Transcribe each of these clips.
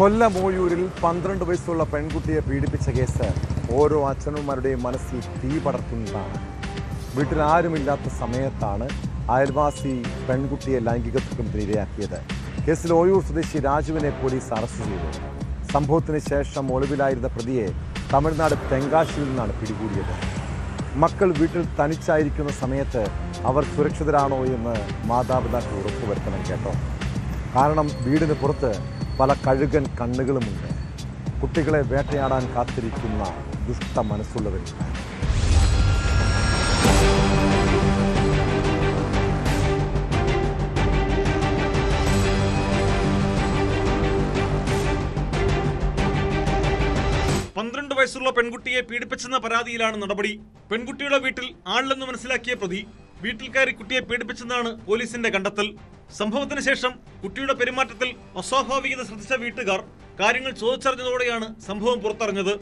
കൊല്ലം ഓയൂരിൽ 12 വയസ്സുള്ള പെൺകുട്ടിയെ പീഡിപ്പിച്ച കേസ് ഓരോ അച്ഛനമ്മമാരുടെയും മനസ്സിൽ തീ പടർത്തുന്നതാണ്. വീട്ടിൽ ആരുമില്ലാത്ത സമയത്താണ് അയൽവാസി പെൺകുട്ടിയെ ലൈംഗികത്വത്തിന് ഇരയാക്കിയത്. കേസിൽ ഓയൂർ സ്വദേശി രാജുവിനെ പോലീസ് അറസ്റ്റ് ചെയ്തു. സംഭവത്തിന് ശേഷം ഒളിവിലായിരുന്ന പ്രതിയെ തമിഴ്നാട് തെങ്കാശിയിൽ നിന്നാണ് പിടികൂടിയത്. മക്കൾ വീട്ടിൽ തനിച്ചായിരിക്കുന്ന സമയത്ത് അവർ സുരക്ഷിതരാണോ എന്ന് മാതാപിതാക്കൾ ഉറപ്പുവരുത്തണം കേട്ടോ. കാരണം വീടിന് പുറത്ത് പല കഴുകൻ കണ്ണുകളുമുണ്ട്. കുട്ടികളെ വേട്ടയാടാൻ കാത്തിരിക്കുന്ന ദുഷ്ട മനസ്സുള്ളവരുണ്ട്. വയസ്സുള്ള പെൺകുട്ടിയെ പീഡിപ്പിച്ചെന്ന പരാതിയിലാണ് നടപടി. പെൺകുട്ടിയുടെ വീട്ടിൽ ആളില്ലെന്ന് മനസ്സിലാക്കിയ പ്രതി വീട്ടിൽ കയറി കുട്ടിയെ പീഡിപ്പിച്ചെന്നാണ് പോലീസിന്റെ കണ്ടെത്തൽ. സംഭവത്തിന് ശേഷം കുട്ടിയുടെ പെരുമാറ്റത്തിൽ അസ്വാഭാവികത ശ്രദ്ധിച്ച വീട്ടുകാർ കാര്യങ്ങൾ ചോദിച്ചറിഞ്ഞതോടെയാണ് സംഭവം പുറത്തറിഞ്ഞത്.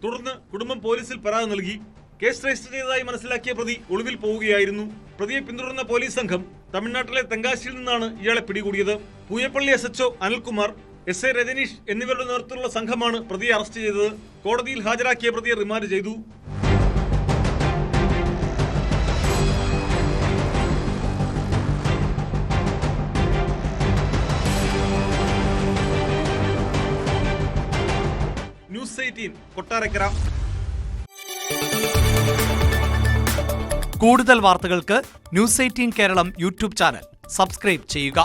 തുടർന്ന് കുടുംബം പോലീസിൽ പരാതി നൽകി. കേസ് രജിസ്റ്റർ ചെയ്തതായി മനസ്സിലാക്കിയ പ്രതി ഒളിവിൽ പോവുകയായിരുന്നു. പ്രതിയെ പിന്തുടർന്ന പോലീസ് സംഘം തമിഴ്നാട്ടിലെ തെങ്കാശിയിൽ നിന്നാണ് ഇയാളെ പിടികൂടിയത്. പൂയപ്പള്ളി SHO അനിൽകുമാർ, SI രജനീഷ് എന്നിവരുടെ നേതൃത്വത്തിലുള്ള സംഘമാണ് പ്രതിയെ അറസ്റ്റ് ചെയ്തത്. കോടതിയിൽ ഹാജരാക്കിയ പ്രതിയെ റിമാൻഡ് ചെയ്തു. ന്യൂസ് 18 കൊട്ടാരക്കര. കൂടുതൽ വാർത്തകൾക്ക് news 18 Keralam YouTube channel subscribe ചെയ്യുക.